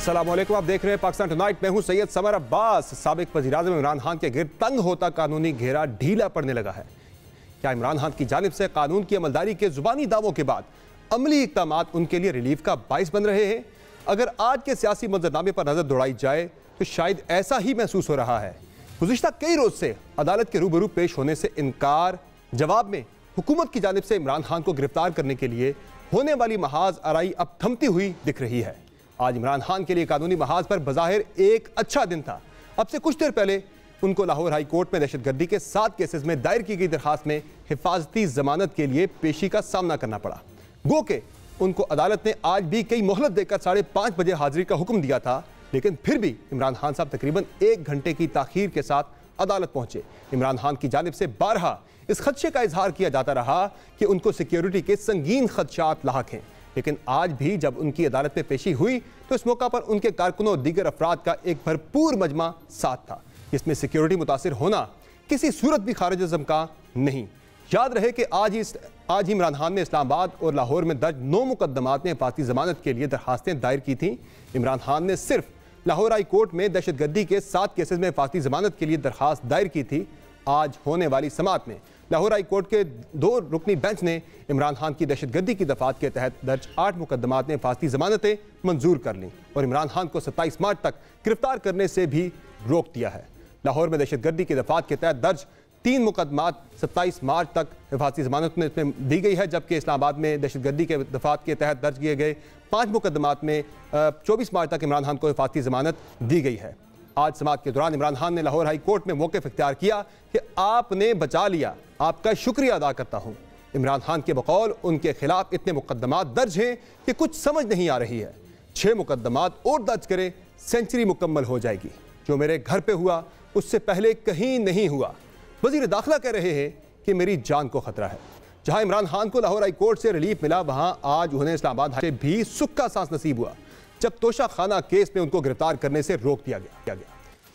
अस्सलामुअलैकुम, आप देख रहे हैं पाकिस्तान टुनाइट। मैं हूं सैयद समर अब्बास। साबिक वज़ीर-ए-आज़म इमरान खान के गिर्द तंग होता कानूनी घेरा ढीला पड़ने लगा है। क्या इमरान खान की जानिब से कानून की अमलदारी के जुबानी दावों के बाद अमली इक़दामात उनके लिए रिलीफ का बाइस बन रहे हैं? अगर आज के सियासी मंजरनामे पर नजर दौड़ाई जाए तो शायद ऐसा ही महसूस हो रहा है। गुज़िश्ता कई रोज से अदालत के रूबरू पेश होने से इनकार, जवाब में हुकूमत की जानिब से इमरान खान को गिरफ्तार करने के लिए होने वाली महाज आराई अब थमती हुई दिख रही है। आज इमरान खान के लिए कानूनी महाज पर बज़ाहिर एक अच्छा दिन था। अब से कुछ देर पहले उनको लाहौर हाई कोर्ट में दहशतगर्दी के 7 केसेस में दायर की गई दरखास्त में हिफाजती जमानत के लिए पेशी का सामना करना पड़ा। गो के उनको अदालत ने आज भी कई मोहलत देकर 5:30 बजे हाजिरी का हुक्म दिया था, लेकिन फिर भी इमरान खान साहब तकरीबन 1 घंटे की ताखीर के साथ अदालत पहुंचे। इमरान खान की जानिब से बारहा इस खदशे का इजहार किया जाता रहा कि उनको सिक्योरिटी के संगीन खदशात लाहक हैं, लेकिन आज भी जब उनकी अदालत में पेशी हुई तो इस मौका पर उनके कारकुनों और दीगर अफराद का एक भरपूर मजमा साथ था, जिसमें सिक्योरिटी मुतासिर होना किसी सूरत भी खारिज-ए-ज़म का नहीं। याद रहे कि आज ही इमरान खान ने इस्लामाबाद और लाहौर में दर्ज 9 मुकदमात में हिफाजती जमानत के लिए दरखास्तें दायर की थीं। इमरान खान ने सिर्फ लाहौर हाई कोर्ट में दहशतगर्दी के 7 केसेस में हिफाजती जमानत के लिए दरखास्त दायर की थी। आज होने वाली समाअत में लाहौर हाई कोर्ट के 2 रुकनी बेंच ने इमरान खान की दहशतगर्दी की दफात के तहत दर्ज 8 मुकदमात में हिफाजती जमानतें मंजूर कर लीं और इमरान खान को 27 मार्च तक गिरफ्तार करने से भी रोक दिया है। लाहौर में दहशतगर्दी की दफात के तहत दर्ज 3 मुकदमात 27 मार्च तक हिफाजती जमानत में दी गई है, जबकि इस्लामाबाद में दहशतगर्दी के दफात के तहत दर्ज किए गए 5 मुकदमात में 24 मार्च तक इमरान खान को हिफाजती जमानत दी गई है। आज समाअत के दौरान इमरान खान ने लाहौर हाई कोर्ट में मौक़िफ़ इख्तियार किया कि आपने बचा लिया, आपका शुक्रिया अदा करता हूँ। इमरान खान के बकौल उनके खिलाफ इतने मुकदमात दर्ज हैं कि कुछ समझ नहीं आ रही है। 6 मुकदमात और दर्ज करें, सेंचुरी मुकम्मल हो जाएगी। जो मेरे घर पे हुआ उससे पहले कहीं नहीं हुआ। वज़ीर दाखिला कह रहे हैं कि मेरी जान को खतरा है। जहां इमरान खान को लाहौर हाई कोर्ट से रिलीफ मिला, वहां आज उन्हें इस्लामाबाद से भी सुख का सांस नसीब हुआ, जब तोशा खाना केस में उनको गिरफ्तार करने से रोक दिया गया।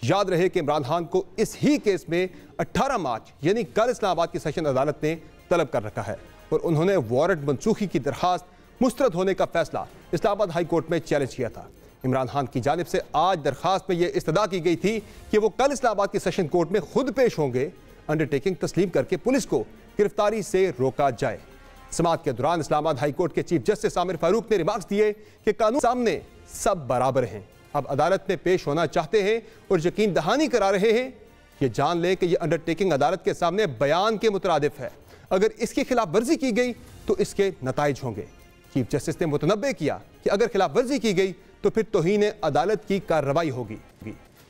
याद रहे कि इमरान खान को इस ही केस में 18 मार्च यानी कल इस्लामाबाद की सेशन अदालत ने तलब कर रखा है और उन्होंने वारंट मनसूखी की दरखास्त मुस्तरद होने का फैसला इस्लामाबाद हाई कोर्ट में चैलेंज किया था। इमरान खान की जानिब से आज दरखास्त में यह इस्तदा की गई थी कि वो कल इस्लामाबाद की सेशन कोर्ट में खुद पेश होंगे। अंडरटेकिंग तस्लीम करके पुलिस को गिरफ्तारी से रोका जाए। समाअत के दौरान इस्लामाबाद हाई कोर्ट के चीफ जस्टिस आमिर फारूक ने रिमार्क्स दिए कि कानून सामने सब बराबर हैं, अब अदालत में पेश होना चाहते हैं और यकीन दहानी करा रहे हैं। ये जान ले कि यह अंडरटेकिंग अदालत के सामने बयान के मुतरादिफ है। अगर इसकी खिलाफ वर्जी की गई तो इसके नताइज होंगे। चीफ जस्टिस ने मुतनब्बे किया कि अगर खिलाफ वर्जी की गई तो फिर तौहीन अदालत की कार्रवाई होगी।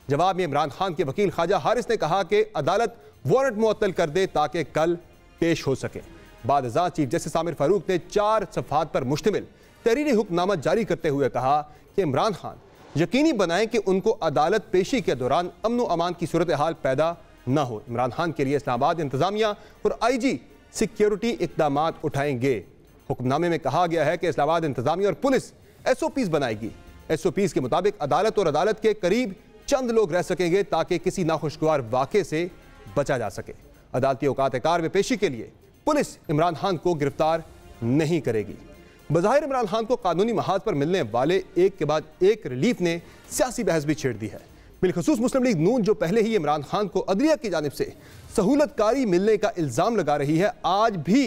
जवाब में इमरान खान के वकील ख्वाजा हारिस ने कहा कि अदालत वारंट मुअत्तल कर दे ताकि कल पेश हो सके। बाद अज़ां चीफ जस्टिस आमिर फारूक ने 4 सफ़हात पर मुश्तमिल तहरीरी हुक्मनामा जारी करते हुए कहा कि इमरान खान यकीनी बनाएं कि उनको अदालत पेशी के दौरान अमन व अमान की सूरत हाल पैदा न हो। इमरान खान के लिए इस्लामाबाद इंतजामिया और IG सिक्योरिटी इक़दामात उठाएंगे। हुक्मनामे में कहा गया है कि इस्लामाबाद इंतजामिया और पुलिस SOPs बनाएगी। SOPs के मुताबिक अदालत और अदालत के करीब चंद लोग रह सकेंगे ताकि किसी नाखुशगवार वाक़े से बचा जा सके। अदालती औकात-ए-कार में पेशी के लिए पुलिस इमरान खान को गिरफ्तार नहीं करेगी। बज़ाहिर इमरान खान को कानूनी महाज पर मिलने वाले एक के बाद एक रिलीफ ने सियासी बहस भी छेड़ दी है। बिलखसूस मुस्लिम लीग नून, जो पहले ही इमरान खान को अदलिया की जानिब से सहूलतकारी मिलने का इल्ज़ाम लगा रही है, आज भी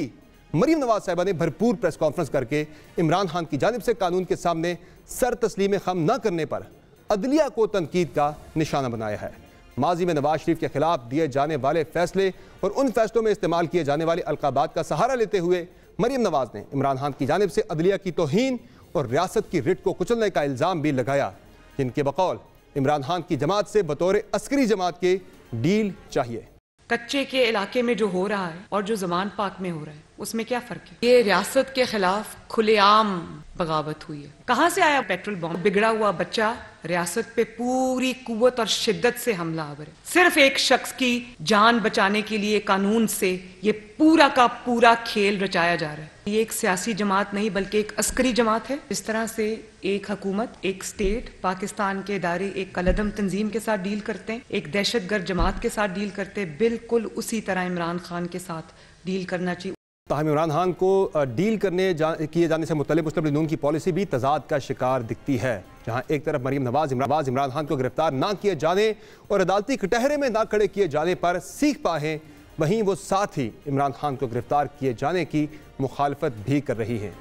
मरीम नवाज साहिबा ने भरपूर प्रेस कॉन्फ्रेंस करके इमरान खान की जानिब से कानून के सामने सर तस्लीम खम न करने पर अदलिया को तनकीद का निशाना बनाया है। माजी में नवाज शरीफ के खिलाफ दिए जाने वाले फैसले और उन फैसलों में इस्तेमाल किए जाने वाले अलकाबात का सहारा लेते हुए मरीम नवाज ने इमरान खान की जानिब से अदलिया की तौहीन और रियासत की रिट को कुचलने का इल्ज़ाम भी लगाया, जिनके बकौल इमरान खान की जमात से बतौर अस्करी जमात के डील चाहिए। कच्चे के इलाके में जो हो रहा है और जो जमान पाक में हो रहा है उसमें क्या फर्क है? ये रियासत के खिलाफ खुलेआम बगावत हुई है। कहाँ से आया पेट्रोल बम? बिगड़ा हुआ बच्चा रियासत पे पूरी कुव्वत और शिद्दत से हमला आवर है। सिर्फ एक शख्स की जान बचाने के लिए कानून से ये पूरा का पूरा खेल रचाया जा रहा है। ये एक सियासी जमात नहीं बल्कि एक अस्करी जमात है। इस तरह से एक हुकूमत, एक स्टेट, पाकिस्तान के इदारे एक कलदम तंजीम के साथ डील करते हैं, एक दहशतगर्द जमात के साथ डील करते हैं, बिल्कुल उसी तरह इमरान खान के साथ डील करना चाहिए। ताहम इमरान खान को डील किए जाने से मुतल्लिक़ मुस्लिम लीग नून की पॉलिसी भी तजाद का शिकार दिखती है, जहां एक तरफ मरीम नवाज इमरान खान को गिरफ्तार ना किए जाने और अदालती कटहरे में ना खड़े किए जाने पर सीख पाए, वहीं वो साथ ही इमरान खान को गिरफ्तार किए जाने की मुखालफत भी कर रही हैं,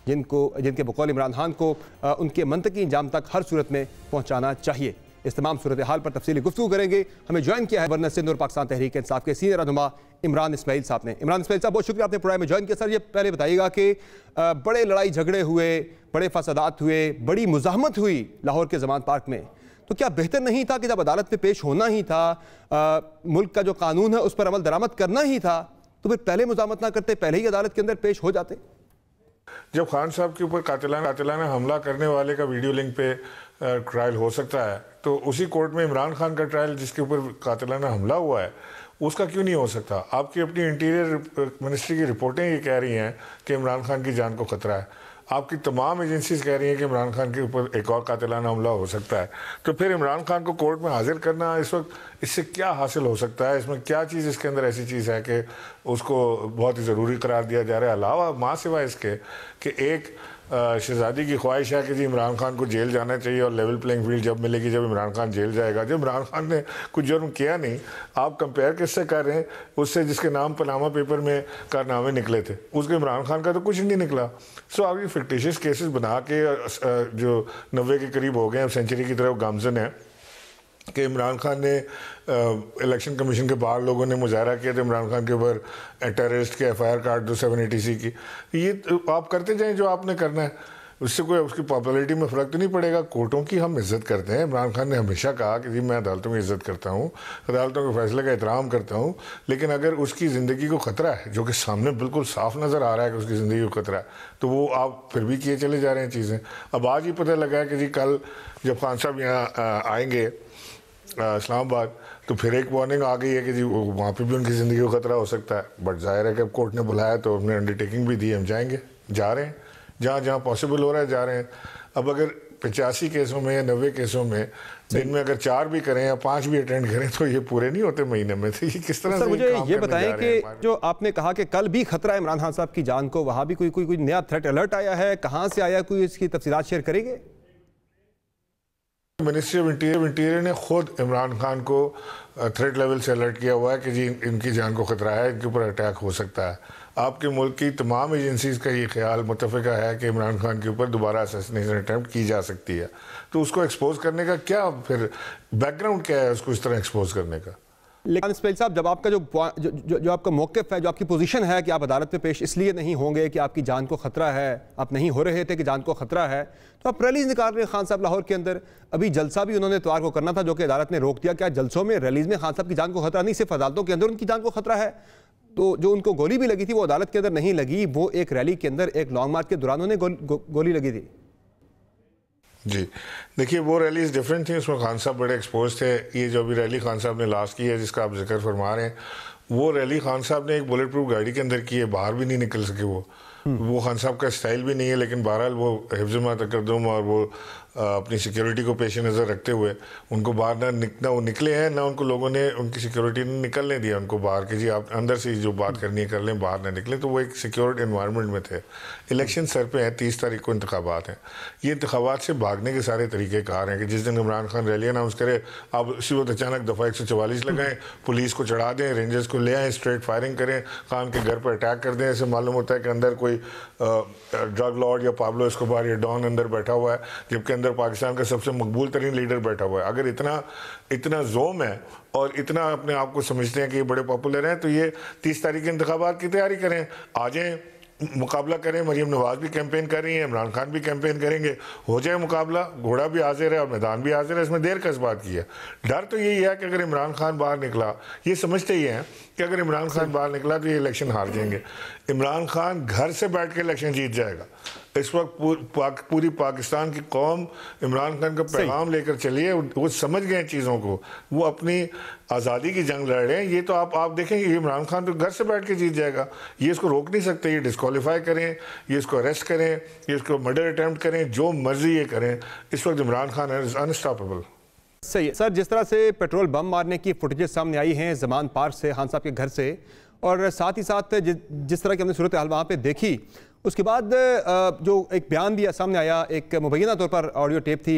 जिनके बकौल इमरान खान को उनके मंतकी अंजाम तक हर सूरत में पहुँचाना चाहिए। इस तमाम सूरत हाल पर तफसीली गुफ्तगू करेंगे। हमें ज्वाइन किया है गवर्नर सिंध और पाकिस्तान तहरीक इंसाफ के सीनियर रहनुमा इमरान इस्माइल साहब ने। इमरान इस्माइल साहब, बहुत शुक्रिया आपने प्रोग्राम में ज्वाइन किया। सर, ये पहले बताइएगा कि बड़े लड़ाई झगड़े हुए, बड़े फसादात हुए, बड़ी मुज़ाहमत हुई लाहौर के ज़मान पार्क में, तो क्या बेहतर नहीं था कि जब अदालत में पेश होना ही था, मुल्क का जो कानून है उस पर अमल दरामद करना ही था, तो फिर पहले मुज़ाहमत ना करते, पहले ही अदालत के अंदर पेश हो जाते? जब खान साहब के ऊपर कातिलाना हमला करने वाले का वीडियो लिंक पे ट्रायल हो सकता है, तो उसी कोर्ट में इमरान खान का ट्रायल जिसके ऊपर कातिलाना हमला हुआ है उसका क्यों नहीं हो सकता? आपकी अपनी इंटीरियर मिनिस्ट्री की रिपोर्टें ये कह रही हैं कि इमरान खान की जान को खतरा है, आपकी तमाम एजेंसीज कह रही हैं कि इमरान खान के ऊपर एक और कातिलाना हमला हो सकता है, तो फिर इमरान खान को कोर्ट में हाजिर करना इस वक्त इससे क्या हासिल हो सकता है? इसमें क्या चीज़ इसके अंदर ऐसी चीज़ है कि उसको बहुत ही ज़रूरी करार दिया जा रहा है? अलावा माँ सिवा इसके कि एक शहजादी की ख्वाहिश है कि जी इमरान खान को जेल जाना चाहिए और लेवल प्लेइंग फील्ड जब मिलेगी जब इमरान खान जेल जाएगा। जब इमरान खान ने कुछ जुर्म किया नहीं, आप कंपेयर किससे कर रहे हैं? उससे जिसके नाम पनामा पेपर में कारनामे निकले थे, उसके इमरान खान का तो कुछ नहीं निकला। सो आप ये फिक्टिशियस केसेस बना के जो 90 के करीब हो गए हैं, सेंचुरी की तरफ गामजन है कि इमरान खान ने इलेक्शन कमीशन के बाहर लोगों ने मुजाहरा किया था इमरान खान के ऊपर टेररिस्ट के FIR काट दो 780C की। ये आप करते जाएं जो आपने करना है, उससे कोई उसकी पॉपुलैरिटी में फ़र्क तो नहीं पड़ेगा। कोर्टों की हम इज़्ज़त करते हैं। इमरान खान ने हमेशा कहा कि जी मैं अदालतों की इज़्ज़त करता हूँ, अदालतों के फैसले का एहतराम करता हूँ, लेकिन अगर उसकी ज़िंदगी को ख़तरा है, जो कि सामने बिल्कुल साफ नज़र आ रहा है कि उसकी ज़िंदगी को ख़तरा है, तो वो आप फिर भी किए चले जा रहे हैं चीज़ें। अब आज ही पता लगा है कि जी कल जब खान साहब यहाँ आएँगे इस्लामाबाद, तो फिर एक वार्निंग आ गई है कि जी वहाँ पे भी उनकी ज़िंदगी को ख़तरा हो सकता है। बट जाहिर है कि अब कोर्ट ने बुलाया तो हमने अंडरटेकिंग भी दी, हम जाएंगे, जा रहे हैं, जहाँ जहाँ पॉसिबल हो रहा है जा रहे हैं। अब अगर 85 केसों में या 90 केसों में दिन में अगर 4 भी करें या 5 भी अटेंड करें तो ये पूरे नहीं होते महीने में। तो ये किस तरह से मुझे ये बताएं कि जो आपने कहा कि कल भी खतरा है इमरान खान साहब की जान को, वहाँ भी कोई नया थ्रेट अलर्ट आया है? कहाँ से आया, कोई इसकी तफसीलात शेयर करेंगे? मिनिस्ट्री ऑफ इंटीरियर ने खुद इमरान खान को थ्रेट लेवल से अलर्ट किया हुआ है कि जी इनकी जान को खतरा है, इनके ऊपर अटैक हो सकता है। आपके मुल्क की तमाम एजेंसीज का ये ख्याल मुत्तफ़िका है कि इमरान खान के ऊपर दोबारा असैसिनेशन अटैम्प्ट की जा सकती है। तो उसको एक्सपोज करने का क्या फिर बैकग्राउंड क्या है उसको इस तरह एक्सपोज करने का? लेकिन इस्माइल साहब, जब आपका जो आपका मौक़िफ़ है, जो आपकी पोजीशन है कि आप अदालत में पेश इसलिए नहीं होंगे कि आपकी जान को ख़तरा है, आप नहीं हो रहे थे कि जान को ख़तरा है, तो आप रैलीज़ निकाल रहे हैं खान साहब लाहौर के अंदर। अभी जलसा भी उन्होंने इतवार को करना था जो कि अदालत ने रोक दिया। क्या जलसों में, रैलीज़ में खान साहब की जान को ख़तरा नहीं, सिर्फ अदालतों के अंदर उनकी जान को ख़तरा है? तो जो उनको गोली भी लगी थी वो अदालत के अंदर नहीं लगी, वो एक रैली के अंदर एक लॉन्ग मार्च के दौरान उन्हें गोली लगी थी। जी देखिए, वो रैलीज डिफरेंट थी, उसमें खान साहब बड़े एक्सपोज थे। ये जो अभी रैली खान साहब ने लास्ट की है जिसका आप जिक्र फरमा रहे हैं, वो रैली खान साहब ने एक बुलेट प्रूफ गाड़ी के अंदर की है, बाहर भी नहीं निकल सके। वो खान साहब का स्टाइल भी नहीं है, लेकिन बहरहाल वो हिफ्ज़ मा तक़द्दुम और वो अपनी सिक्योरिटी को पेश नज़र रखते हुए उनको बाहर ना वो निकले हैं, ना उनको लोगों ने उनकी सिक्योरिटी ने निकलने दिया उनको बाहर कि जी आप अंदर से जो बात करनी है कर लें, बाहर ना निकलें। तो वो एक सिक्योर्ड इन्वायरमेंट में थे। इलेक्शन सर पे है, 30 तारीख को इंतखाबात हैं। ये इंतखाबात से भागने के सारे तरीक़ेकार हैं कि जिस दिन इमरान खान रैली अनाउंस करे आप उसी वक्त अचानक दफ़ा 144 लगाएं, पुलिस को चढ़ा दें, रेंजर्स को ले आएँ, स्ट्रेट फायरिंग करें, खान के घर पर अटैक कर दें। ऐसे मालूम होता है कि अंदर कोई ड्रग लॉर्ड या पाब्लो एस्कोबार या डॉन अंदर बैठा हुआ है, जबकि अंदर पाकिस्तान का सबसे मकबूल तरीन लीडर बैठा हुआ है। अगर इतना जोम है और इतना अपने आप को समझते हैं कि ये बड़े पॉपुलर हैं, तो ये 30 तारीख के इंतखाबात की तैयारी करें, आ जाएँ, मुकाबला करें। मरीम नवाज भी कैंपेन कर रही है, इमरान खान भी कैंपेन करेंगे, हो जाए मुकाबला, घोड़ा भी हाजिर है और मैदान भी हाजिर है। इसमें देर किस बात की है? डर तो यही है कि अगर इमरान खान बाहर निकला, ये समझते ही हैं कि अगर इमरान खान बाहर निकला तो ये इलेक्शन हार जाएंगे। इमरान खान घर से बैठ के इलेक्शन जीत जाएगा। इस वक्त पूरी पाकिस्तान की कौम इमरान खान का पैगाम लेकर चली है, वो समझ गए चीज़ों को, वो अपनी आज़ादी की जंग लड़ रहे हैं। ये तो आप देखें, ये इमरान खान तो घर से बैठ के जीत जाएगा, ये इसको रोक नहीं सकते। ये डिस्क्वालीफाई करें, ये इसको अरेस्ट करें, ये इसको मर्डर अटैम्प्ट करें, जो मर्जी ये करें, इस वक्त इमरान खान इज अनस्टॉपेबल। सही है सर, जिस तरह से पेट्रोल बम मारने की फुटेजेस सामने आई हैं ज़मान पार्क से, खान साहब के घर से, और साथ ही साथ जिस तरह की हमने सूरत हाल वहाँ पे देखी, उसके बाद जो एक बयान भी सामने आया, एक मुबैना तौर पर ऑडियो टेप थी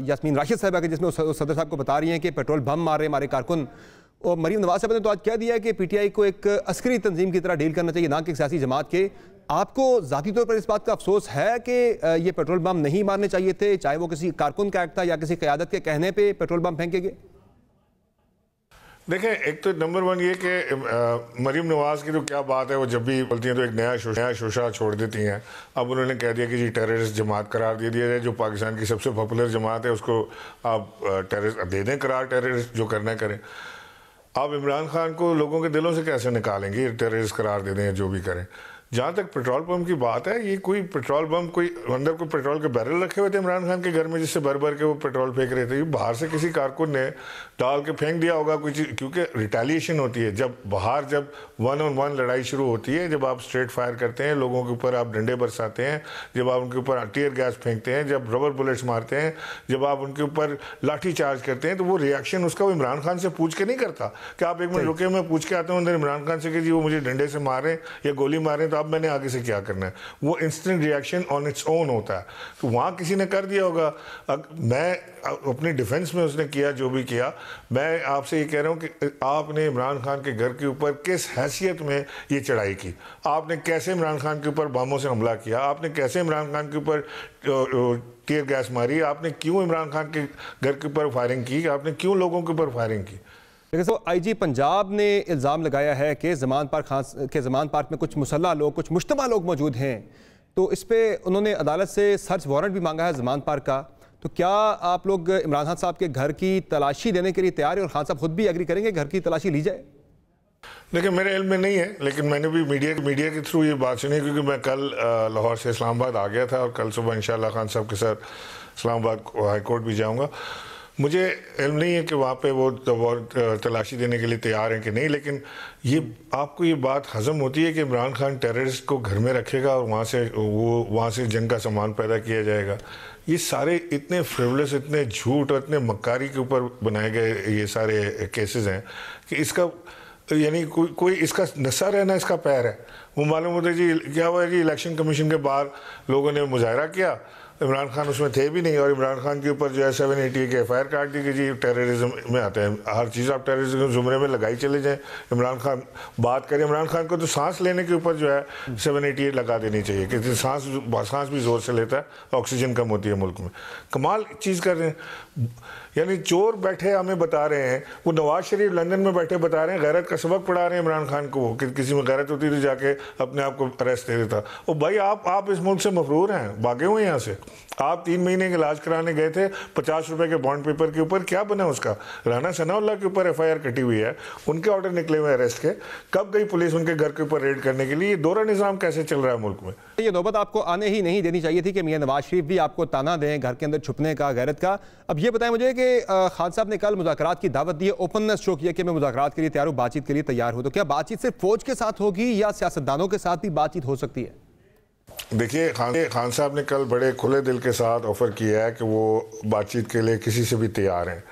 यास्मीन राशिद साहबा की, जिसमें सदर साहब को बता रही हैं कि पेट्रोल बम मार रहे हमारे कारकुन। और मरीम नवाज साहब ने तो आज कह दिया है कि पीटीआई को एक अस्करी तंजीम की तरह डील करना चाहिए, ना कि एक सियासी जमात के। आपको ज़ाती तौर पर इस बात का अफसोस है कि ये पेट्रोल बम नहीं मारने चाहिए थे, चाहे वो किसी कारकुन का एक्ट था या किसी क़यादत के कहने पर पेट्रोल बम फेंके गए? देखें, एक तो नंबर वन ये कि मरीम नवाज की तो क्या बात है, वो जब भी बोलती हैं तो एक नया शोशा छोड़ देती हैं। अब उन्होंने कह दिया कि जी टेररिस्ट जमात करार दे दिया जाए, जो पाकिस्तान की सबसे पॉपुलर जमात है उसको आप टेररिस्ट दे दें करार, टेररिस्ट जो करना करें। आप इमरान खान को लोगों के दिलों से कैसे निकालेंगे, टेररिस्ट करार दे दें, जो भी करें। जहाँ तक पेट्रोल पंप की बात है, ये कोई पेट्रोल पंप कोई अंदर कोई पेट्रोल के बैरल रखे हुए थे इमरान खान के घर में, जिससे भर भर के वो पेट्रोल फेंक रहे थे। बाहर से किसी कारकुन ने डाल के फेंक दिया होगा कोई चीज़, क्योंकि रिटेलिएशन होती है जब बाहर, जब 1-on-1 लड़ाई शुरू होती है, जब आप स्ट्रेट फायर करते हैं, लोगों के ऊपर आप डंडे बरसाते हैं, जब आप उनके ऊपर टीयर गैस फेंकते हैं, जब रबर बुलेट्स मारते हैं, जब आप उनके ऊपर लाठी चार्ज करते हैं, तो वो रिएक्शन उसका वो इमरान खान से पूछ के नहीं करता कि आप एक मिनट रुके, मैं पूछ के आता हूँ अंदर इमरान खान से कि जी वो मुझे डंडे से मारें या गोली मारें, तो अब मैंने आगे से क्या करना है। वो instant reaction on its own होता है। तो वहां किसी ने कर दिया होगा। मैं अपनी डिफेंस में उसने किया जो भी किया, मैं आपसे ये कह रहा हूं कि आपने इमरान खान के घर के ऊपर किस हैसियत में ये चढ़ाई की, आपने कैसे इमरान खान के ऊपर बमों से हमला किया, आपने कैसे इमरान खान के ऊपर टीयर गैस मारी, आपने क्यों इमरान खान के घर के ऊपर फायरिंग की, आपने क्यों लोगों के ऊपर फायरिंग की। देखिए, आईजी पंजाब ने इल्ज़ाम लगाया है कि ज़मान पार्क में कुछ मुसल्लह लोग, कुछ मुश्तबा लोग मौजूद हैं, तो इस पर उन्होंने अदालत से सर्च वारंट भी मांगा है ज़मान पार्क का। तो क्या आप लोग इमरान खान साहब के घर की तलाशी देने के लिए तैयार है, और खान साहब खुद भी एग्री करेंगे घर की तलाशी ली जाए? देखिए, मेरे इल्म में नहीं है, लेकिन मैंने भी मीडिया के थ्रू ये बात सुनी, क्योंकि मैं कल लाहौर से इस्लामाबाद आ गया था और कल सुबह इंशाल्लाह खान साहब के साथ इस्लामाबाद हाई कोर्ट भी जाऊँगा। मुझे इल्म नहीं है कि वहाँ पे वो तलाशी देने के लिए तैयार हैं कि नहीं, लेकिन ये आपको ये बात हज़म होती है कि इमरान खान टेररिस्ट को घर में रखेगा और वहाँ से जंग का सामान पैदा किया जाएगा। ये सारे इतने फ्रिवलेस, इतने झूठ और इतने मक्कारी के ऊपर बनाए गए ये सारे केसेस हैं कि इसका यानी कोई इसका नशा रहना इसका पैर है। वो मालूम होता है जी क्या हुआ है जी, इलेक्शन कमीशन के बाहर लोगों ने मुजाहरा किया, इमरान खान उसमें थे भी नहीं, और इमरान खान के ऊपर जो है 780 के FIR काट दी कि जी टेररिज्म में आते हैं, हर चीज़ आप टेररिज्म के ज़ुमरे में लगाई चले जाएं। इमरान खान बात करें, इमरान खान को तो सांस लेने के ऊपर जो है 788 लगा देनी चाहिए, क्योंकि सांस भी ज़ोर से लेता है, ऑक्सीजन कम होती है मुल्क में। कमाल चीज़ कर रहे हैं, यानी चोर बैठे हमें बता रहे हैं, वो नवाज शरीफ लंदन में बैठे बता रहे हैं, गैरत का सबक पढ़ा रहे हैं इमरान खान को, कि किसी में गैरत होती तो जाके अपने आप को अरेस्ट दे देता। और भाई आप इस मुल्क से मफरूर हैं, भागे हुए यहाँ से। आप 3 महीने के इलाज कराने गए थे 50 रुपए के बॉन्ड पेपर के ऊपर, क्या बना उसका? राना सनाउल्लाह के ऊपर FIR कटी हुई है, उनके ऑर्डर निकले हुए अरेस्ट के, कब गई पुलिस उनके घर के ऊपर रेड करने के लिए? ये दोहरा निज़ाम कैसे चल रहा है मुल्क में? ये नौबत आपको आने ही नहीं देनी चाहिए थी कि मियां नवाज शरीफ भी आपको ताना दें घर के अंदर छुपने का, गैरत का। अब ये बताएं मुझे कि खान साहब ने कल मुज़ाकरात की दावत दी है, ओपननेस शो किया कि मैं मुज़ाकरात के लिए तैयार हूँ, बातचीत के लिए तैयार हूँ, तो क्या बातचीत सिर्फ फौज के साथ होगी या सियासतदानों के साथ भी बातचीत हो सकती है? देखिए, खान साहब ने कल बड़े खुले दिल के साथ ऑफ़र किया है कि वो बातचीत के लिए किसी से भी तैयार हैं।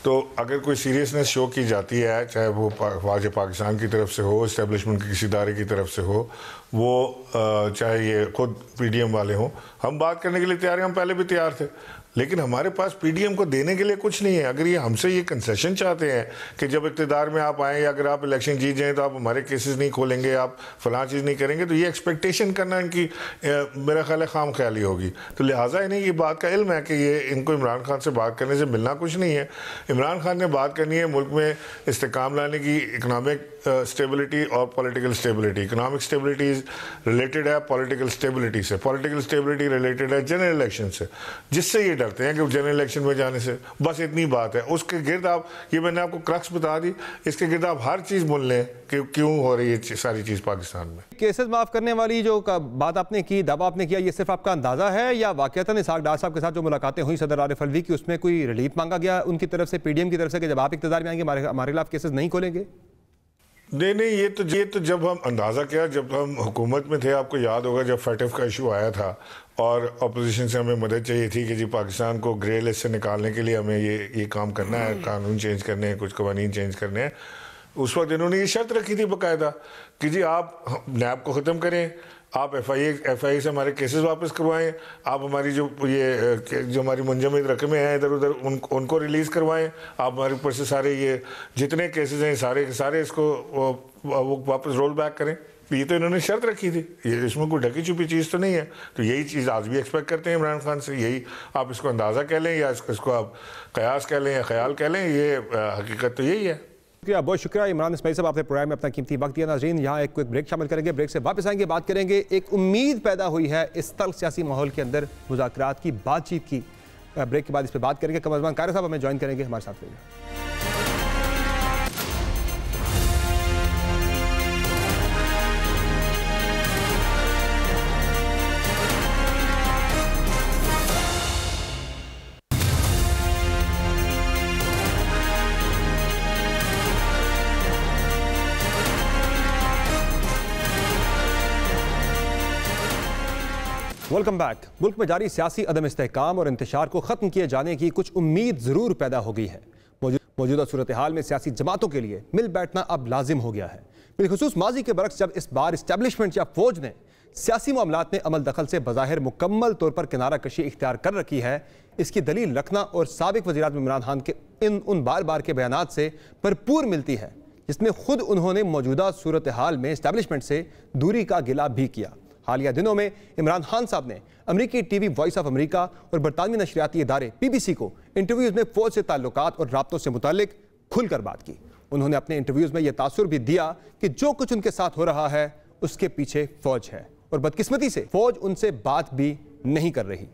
तो अगर कोई सीरियसनेस शो की जाती है, चाहे वो फ़ौज पाकिस्तान की तरफ से हो, इस्टेब्लिशमेंट के किसी इदारे की तरफ से हो, वो चाहे ये खुद PDM वाले हों, हम बात करने के लिए तैयार हैं। हम पहले भी तैयार थे, लेकिन हमारे पास PDM को देने के लिए कुछ नहीं है। अगर ये हमसे ये कंसेशन चाहते हैं कि जब इक़्तिदार में आप आएँ या अगर आप इलेक्शन जीत जाएँ तो आप हमारे केसेस नहीं खोलेंगे, आप फलां चीज़ नहीं करेंगे, तो ये एक्सपेक्टेशन करना इनकी मेरा ख्याल है खाम ख्याली होगी। तो लिहाजा इन्हें ये बात का इल्म है कि ये इनको इमरान खान से बात करने से मिलना कुछ नहीं है। इमरान खान ने बात करनी है मुल्क में इस्तेकाम लाने की, इकनॉमिक स्टेबिलिटी और political stability. Economic stability related है पॉलिटिकल स्टेबिलिटी से, पॉलिटिकल स्टेबिलिटी रिलेटेड है जनरल इलेक्शन से, जिससे ये डरते हैं कि जनरल इलेक्शन में जाने से। बस इतनी बात है। उसके गिर्द आप, ये मैंने आपको क्रक्स बता दी, इसके गिर्द आप हर चीज़ बोल लें कि क्यों हो रही है सारी चीज़ पाकिस्तान में। केसेस माफ़ करने वाली जो बात आपने की, दावा आपने किया, ये सिर्फ आपका अंदाज़ा है या वाक़तन इसाक डार साहब के साथ जो मुलाकातें हुई सदर आरिफ अलवी की, उसमें कोई रिलीफ मांगा गया उनकी तरफ से, PDM की तरफ से, कि जब आप इक़्तिदार में आएंगे हमारे खिलाफ केसेस नहीं खोलेंगे? नहीं, ये तो जब हम अंदाज़ा किया, जब हम हुकूमत में थे, आपको याद होगा जब FATF का इशू आया था और अपोजिशन से हमें मदद चाहिए थी कि जी पाकिस्तान को ग्रे लिस्ट से निकालने के लिए हमें ये काम करना है, कानून चेंज करने हैं, कुछ कवानीन चेंज करने हैं। उस वक्त इन्होंने ये शर्त रखी थी बाकायदा कि जी आप नैब को ख़त्म करें, आप एफआईए से हमारे केसेस वापस करवाएं, आप हमारी जो हमारी मुंजमद रकमें हैं इधर उधर उनको रिलीज़ करवाएं, आप हमारे ऊपर से सारे ये जितने केसेस हैं सारे के सारे इसको वो वापस रोल बैक करें। ये तो इन्होंने शर्त रखी थी, ये इसमें कोई ढकी छुपी चीज़ तो नहीं है। तो यही चीज़ आज भी एक्सपेक्ट करते हैं इमरान खान से। यही आप इसको अंदाज़ा कह लें या इसको आप कयास कह लें या ख्याल कह लें, ये हकीकत तो यही है। शुक्रिया, बहुत शुक्रिया इमरान इस्माइल साहब, आपने प्रोग्राम में अपना कीमती वक्त दिया। नाज़रीन, यहाँ एक क्विक ब्रेक शामिल करेंगे, ब्रेक से वापस आएंगे, बात करेंगे। एक उम्मीद पैदा हुई है इस तल्ख सियासी माहौल के अंदर मुज़ाकरात की, बातचीत की। ब्रेक के बाद इस पर बात करेंगे। कमरजमान कारी साहब हमें ज्वाइन करेंगे, हमारे साथ रहिए। Welcome back. मुल्क में जारी सियासी अदम इस्तेहकाम और इंतशार को ख़त्म किए जाने की कुछ उम्मीद ज़रूर पैदा हो गई है। मौजूदा सूरत हाल में सियासी जमातों के लिए मिल बैठना अब लाजिम हो गया है। बिलखुसूस माजी के बरक्स जब इस बार इस्टेब्लिशमेंट या फौज ने सियासी मामलात में अमल दखल से बज़ाहिर मुकम्मल तौर पर किनारा कशी इख्तियार कर रखी है, इसकी दलील रखना और साबिक वज़ीर-ए-आज़म इमरान खान के उन बार बार के बयानात से भरपूर मिलती है जिसमें खुद उन्होंने मौजूदा सूरत हाल में इस्टेब्लिशमेंट से दूरी का गिला भी किया। हालिया दिनों में इमरान खान साहब ने अमरीकी टीवी वॉइस ऑफ अमेरिका और बरतानवी नशरियाती इदारे BBC को इंटरव्यूज़ में फ़ौज से ताल्लुकात और राब्तों से मुतालिक खुलकर बात की। उन्होंने अपने इंटरव्यूज़ में यह तासुर भी दिया कि जो कुछ उनके साथ हो रहा है उसके पीछे फ़ौज है और बदकिस्मती से फ़ौज उनसे बात भी नहीं कर रही।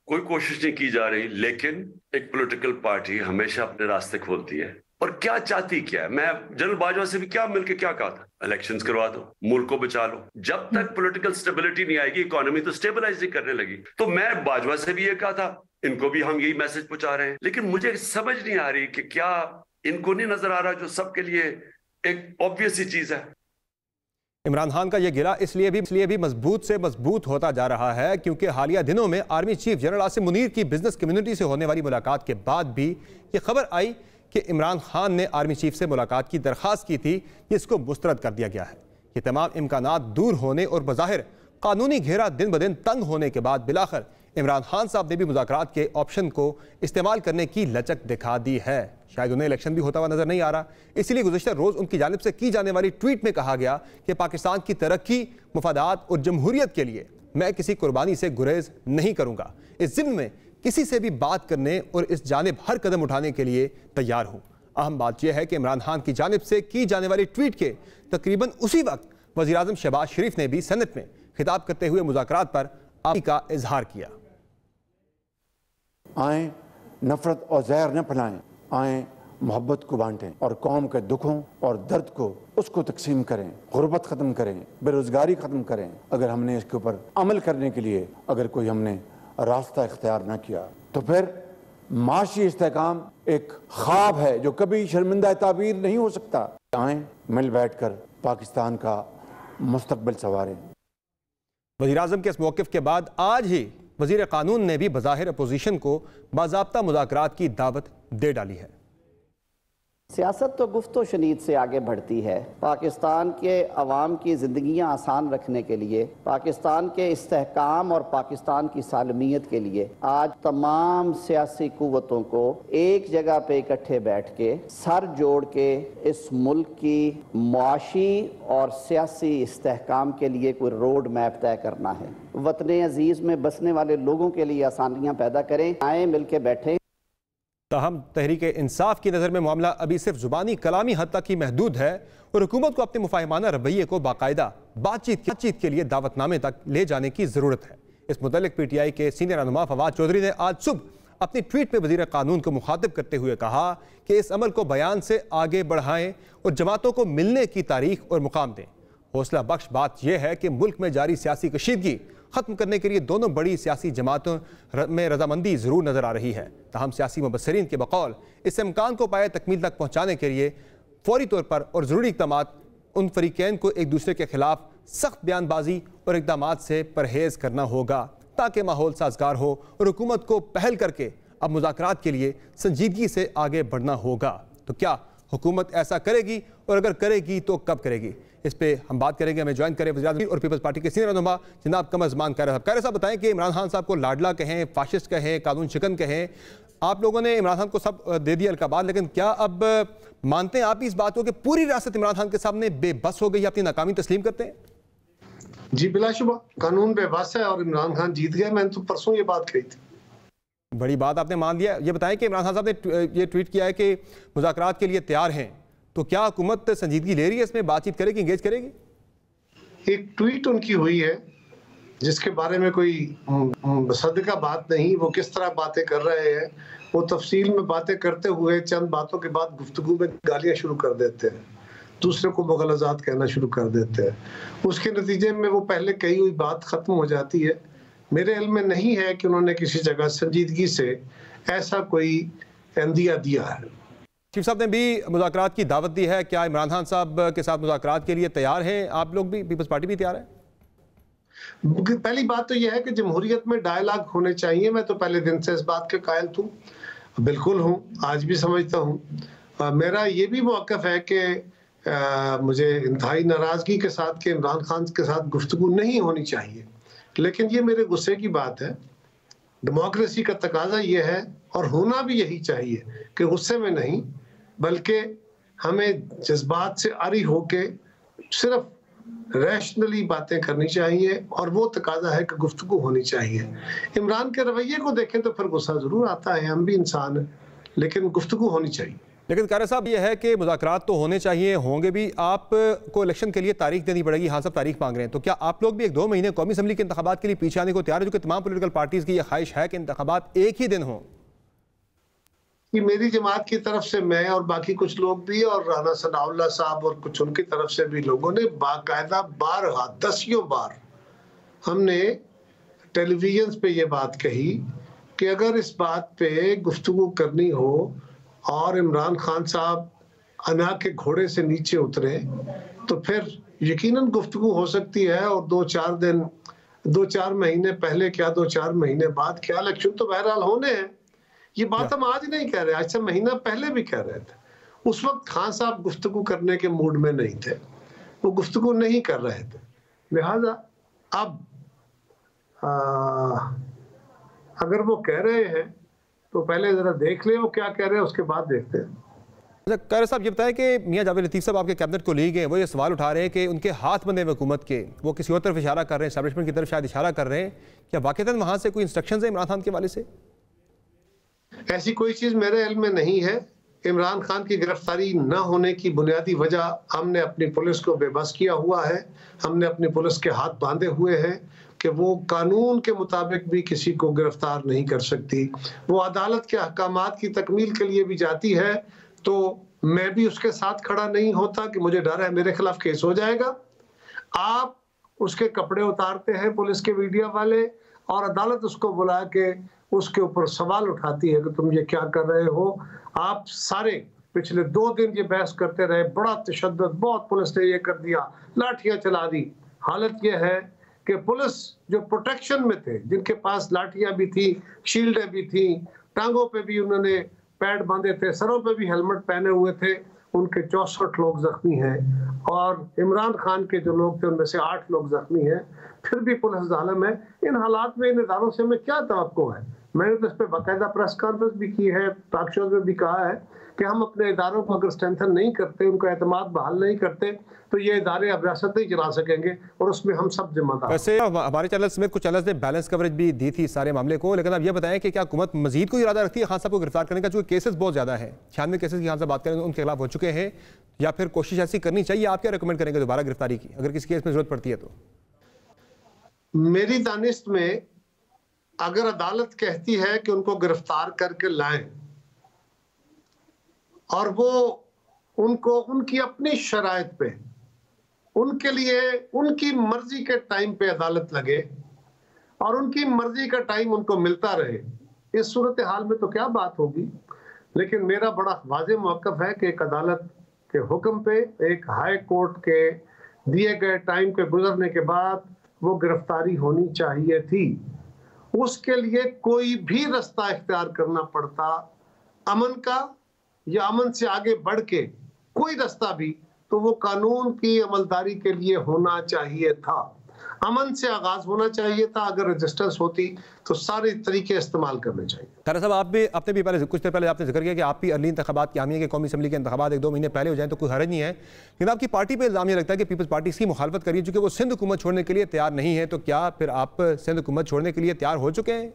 कोई कोशिश नहीं की जा रही, लेकिन एक पॉलिटिकल पार्टी हमेशा अपने रास्ते खोलती है। और क्या चाहती क्या है? मैं जनरल बाजवा से भी क्या मिलकर क्या कहा था, इलेक्शंस करवा दो, मुल्क को बचा लो। जब तक पॉलिटिकल स्टेबिलिटी नहीं आएगी, इकोनॉमी तो स्टेबलाइज नहीं करने लगी। तो मैं बाजवा से भी ये कहा था, इनको भी हम यही मैसेज पहुंचा रहे हैं। लेकिन मुझे समझ नहीं आ रही कि क्या इनको नहीं नजर आ रहा जो सबके लिए एक ऑब्वियस ही चीज है। इमरान खान का यह गिला इसलिए भी मजबूत से मजबूत होता जा रहा है क्योंकि हालिया दिनों में army chief general Asim Munir की बिजनेस कम्युनिटी से होने वाली मुलाकात के बाद भी ये खबर आई कि इमरान खान ने आर्मी चीफ से मुलाकात की दरख्वास्त की थी, जिसको मुस्तरद कर दिया गया है। ये तमाम इम्कानात दूर होने और बज़ाहिर कानूनी घेरा दिन ब दिन तंग होने के बाद बिलाखिर इमरान खान साहब ने भी मुज़ाकरात के ऑप्शन को इस्तेमाल करने की लचक दिखा दी है। शायद उन्हें इलेक्शन भी होता हुआ नजर नहीं आ रहा, इसीलिए गुज़श्ता रोज़ उनकी जानिब से की जाने वाली ट्वीट में कहा गया कि पाकिस्तान की तरक्की, मफादात और जमहूरियत के लिए मैं किसी कुर्बानी से गुरेज नहीं करूँगा। इस ज़िम्न में किसी से भी बात करने और इस जानिब हर कदम उठाने के लिए तैयार हूँ। अहम बात यह है कि इमरान खान की जानिब से की जाने वाली ट्वीट के तकरीबन उसी वक्त वज़ीर-ए-आज़म शहबाज शरीफ ने भी सेनेट में खिताब करते हुए मुज़ाकरात पर आपकी का इजहार किया। आए नफरत और जहर न फैलाएं, आए मोहब्बत को बांटें और कौम के दुखों और दर्द को उसको तकसीम करें, गुर्बत ख़त्म करें, बेरोज़गारी ख़त्म करें। अगर हमने इसके ऊपर अमल करने के लिए अगर कोई हमने रास्ता इख्तियार न किया तो फिर माशी इस्तेहकाम एक ख्वाब है जो कभी शर्मिंदा ताबीर नहीं हो सकता। आए मिल बैठकर पाकिस्तान का मुस्तकबिल संवारें। वज़ीर-ए-आज़म के इस मौक़िफ़ के बाद आज ही वज़ीर कानून ने भी बज़ाहिर अपोजिशन को बाज़ाब्ता मुज़ाकरात की दावत दे डाली है। सियासत तो गुफ्तो शनीद से आगे बढ़ती है। पाकिस्तान के अवाम की ज़िंदगियाँ आसान रखने के लिए, पाकिस्तान के इस्तेहकाम और पाकिस्तान की सालमियत के लिए आज तमाम सियासी कुव्वतों को एक जगह पे इकट्ठे बैठ के सर जोड़ के इस मुल्क की मुआशी और सियासी इस्तेहकाम के लिए कोई रोड मैप तय करना है। वतन अजीज़ में बसने वाले लोगों के लिए आसानियाँ पैदा करें, आए मिल के बैठें। ताहम तहरीक इंसाफ की नज़र में मामला अभी सिर्फ जुबानी कलामी हद तक ही महदूद है और हुकूमत को अपने मुफाहिमाना रवैये को बाकायदा बातचीत के लिए दावतनामे तक ले जाने की ज़रूरत है। इस मुतल्लिक PTI के सीनियर रहनुमा फवाद चौधरी ने आज सुबह अपनी ट्वीट में वज़ीर कानून को मुखातिब करते हुए कहा कि इस अमल को बयान से आगे बढ़ाएं और जमातों को मिलने की तारीख और मुकाम दें। हौसला बख्श बात यह है कि मुल्क में जारी सियासी कशीदगी ख़त्म करने के लिए दोनों बड़ी सियासी जमातों में रजामंदी ज़रूर नज़र आ रही है। ताहम सियासी मुबस्सरीन के बकौल इस इम्कान को पाए तकमील तक पहुँचाने के लिए फौरी तौर पर और ज़रूरी इक़दाम उन फरीक़ैन को एक दूसरे के खिलाफ सख्त बयानबाजी और इक़दाम से परहेज़ करना होगा ताकि माहौल साजगार हो और हुकूमत को पहल करके अब मुज़ाकरात के लिए संजीदगी से आगे बढ़ना होगा। तो क्या हुकूमत ऐसा करेगी और अगर करेगी तो कब करेगी? इस पे हम बात करेंगे। हमें ज्वाइन करें वज़ीर-ए-आज़म और पीपल्स पार्टी के सीनियर रहनुमा जनाब कमर कायरा साहब। कायरा साहब बताएं कि इमरान खान साहब को लाडला कहें, फाशिस्ट कहें, कानून शिकन कहें, आप लोगों ने इमरान खान को सब दे दिया अलकाबाद, लेकिन क्या अब मानते हैं आप इस बात को कि पूरी रियासत इमरान खान के सामने बेबस हो गई, अपनी नाकामी तस्लीम करते हैं? जी बिलाशुबा कानून बेबस है और इमरान खान जीत गया। मैंने तो परसों ये बात कही थी। बड़ी बात आपने मान लिया। ये बताएं कि इमरान खान साहब ने ये ट्वीट किया है कि मुज़ाकरात के लिए तैयार हैं, तो क्या हुकूमत संजीदगी ले रही है इसमें, बातचीत करेगी, इंगेज करेगी? एक ट्वीट उनकी हुई है जिसके बारे में कोई सदका बात नहीं, वो किस तरह बातें कर रहे हैं, वो तफसील में बातें करते हुए चंद बातों के बाद गुफ्तगू में गालियां शुरू कर देते हैं, दूसरे को मुग़लज़ात कहना शुरू कर देते हैं। उसके नतीजे में वो पहले कही हुई बात ख़त्म हो जाती है। मेरे इल्म में नहीं है कि उन्होंने किसी जगह संजीदगी से ऐसा कोई इंदिया दिया है। चीफ साहब ने भी मुज़ाकरात की दावत दी है, क्या इमरान खान साहब के साथ मुज़ाकरात के लिए तैयार हैं? आप लोग भी, पीपल्स पार्टी भी तैयार है? पहली बात तो यह है कि जमहूरियत में डायलॉग होने चाहिए। मैं तो पहले दिन से इस बात के कायल हूँ, बिल्कुल हूँ, आज भी समझता हूँ। मेरा ये भी मौक़िफ़ है कि मुझे इंतहाई नाराज़गी के साथ कि इमरान खान के साथ गुफ्तगू नहीं होनी चाहिए, लेकिन ये मेरे गुस्से की बात है। डेमोक्रेसी का तकाजा ये है और होना भी यही चाहिए कि गुस्से में नहीं, बल्कि हमें जज्बात से आरी होके सिर्फ रैशनली बातें करनी चाहिए और वो तकाजा है कि गुफ्तगू होनी चाहिए। इमरान के रवैये को देखें तो फिर गुस्सा जरूर आता है, हम भी इंसान हैं, लेकिन गुफ्तगू होनी चाहिए। लेकिन कारा साहब ये है कि मुज़ाकरात तो होने चाहिए, होंगे भी। आपको इलेक्शन के लिए तारीख देनी पड़ेगी, हाँ सब तारीख मांग रहे हैं, तो क्या आप लोग भी 1-2 महीने कौमी असम्बली के इंतखाबात के लिए पीछे आने को तैयार है, जो कि तमाम पॉलिटिकल पार्टीज की यह ख्वाहिश है कि इंतखाबात एक ही दिन हो? कि मेरी जमात की तरफ से मैं और बाकी कुछ लोग भी और राना सनाउल्लाह साहब और कुछ उनकी तरफ से भी लोगों ने बाकायदा बारहा 10 बार हमने टेलीविजन पे ये बात कही कि अगर इस बात पे गुफ्तगू करनी हो और इमरान खान साहब अना के घोड़े से नीचे उतरे तो फिर यकीनन गुफ्तगू हो सकती है। और 2-4 महीने पहले क्या 2-4 महीने बाद क्या, इलेक्शन तो बहरहाल होने हैं। ये बात हम आज नहीं कह रहे, आज से महीना पहले भी कह रहे थे। उस वक्त खान साहब गुफ्तगू करने के मूड में नहीं थे, वो गुफ्तगू नहीं कर रहे थे। लिहाजा अब अगर वो कह रहे हैं तो पहले जरा देख ले वो क्या कह रहे हैं, उसके बाद देखते हैं। अच्छा कायरा साहब ये बताएं कि मियां जावेद लतीफ़ साहब आपके कैबिनेट को ले गए, वो ये सवाल उठा रहे हैं कि उनके हाथ बंधे हुकूमत के, वो किसी और तरफ इशारा कर रहे हैं, एस्टैब्लिशमेंट की तरफ शायद इशारा कर रहे हैं। क्या वाक़ईतन वहाँ से कोई इंस्ट्रक्शंस है इमरान खान के वाले से? ऐसी कोई चीज़ मेरे इल्म में नहीं है। इमरान खान की गिरफ्तारी न होने की बुनियादी वजह हमने अपनी पुलिस को बेबस किया हुआ है, हमने अपनी पुलिस के हाथ बांधे हुए हैं कि वो कानून के मुताबिक भी किसी को गिरफ्तार नहीं कर सकती। वो अदालत के अहकामात की तकमील के लिए भी जाती है तो मैं भी उसके साथ खड़ा नहीं होता कि मुझे डर है मेरे खिलाफ केस हो जाएगा। आप उसके कपड़े उतारते हैं पुलिस के मीडिया वाले और अदालत उसको बुला के उसके ऊपर सवाल उठाती है कि तुम ये क्या कर रहे हो। आप सारे पिछले 2 दिन ये बहस करते रहे, बड़ा तशद्दुद, बहुत पुलिस ने ये कर दिया, लाठियां चला दी। हालत ये है कि पुलिस जो प्रोटेक्शन में थे, जिनके पास लाठियां भी थी, शील्डें भी थी, टांगों पे भी उन्होंने पैड बांधे थे, सरों पे भी हेलमेट पहने हुए थे, उनके 64 लोग जख्मी हैं और इमरान खान के जो लोग थे उनमें से 8 लोग जख्मी हैं। फिर भी पुलिस जालिम है। इन हालात में इन इदारों से हमें क्या तवक्को है? मैंने तो इस पर बाकायदा प्रेस कॉन्फ्रेंस भी की है, टॉक शोज में भी कहा है कि हम अपने इदारों को अगर स्ट्रेंथन नहीं करते, उनका एतमाद बहाल नहीं करते तो ये इदारे अब रियासत नहीं चला सकेंगे और उसमें हम सब जिम्मेदार। वैसे हमारे चैनल समेत कुछ चैनल्स ने बैलेंस कवरेज भी दी थी सारे मामले को, लेकिन अब ये बताएं कि क्या हुकूमत मजीद कोई इरादा रखती है खान साहब को गिरफ्तार करने का? जो केसेस बहुत ज्यादा है, 96 केसेस की खान साहब बात करें उनके खिलाफ हो चुके हैं, या फिर कोशिश ऐसी करनी चाहिए? आप क्या रिकमेंड करेंगे दोबारा गिरफ्तारी की अगर किसी केस में जरूरत पड़ती है तो? मेरी दानिश में अगर अदालत कहती है कि उनको गिरफ्तार करके लाएं और वो उनको उनकी अपनी शराइत पे, उनके लिए उनकी मर्जी के टाइम पे अदालत लगे और उनकी मर्जी का टाइम उनको मिलता रहे, इस सूरत हाल में तो क्या बात होगी। लेकिन मेरा बड़ा वाज़ेह मौक़िफ़ है कि एक अदालत के हुक्म पे, एक हाई कोर्ट के दिए गए टाइम के गुजरने के बाद वो गिरफ्तारी होनी चाहिए थी। उसके लिए कोई भी रास्ता इख्तियार करना पड़ता, अमन का, या अमन से आगे बढ़ के कोई रास्ता भी, तो वो कानून की अमलदारी के लिए होना चाहिए था। अमन से आगाज होना चाहिए था। अगर रेजिस्टेंस होती तो सारे तरीके इस्तेमाल करने चाहिए। खैर साहब, आपने भी कुछ देर पहले आपने जिक्र किया कि आप भी अर्ली इंतखाबात की हामी है कि कौमी असम्बली के इंतखाबात 1-2 महीने पहले हो जाएं तो कोई हर्ज नहीं है, लेकिन आपकी पार्टी पे इल्जाम ये लगता है कि पीपल्स पार्टी इसकी मुखालफत करिए चूंकि वो सिंध हुकूमत छोड़ने के लिए तैयार नहीं है। तो क्या फिर आप सिंध हुकूमत छोड़ने के लिए तैयार हो चुके हैं?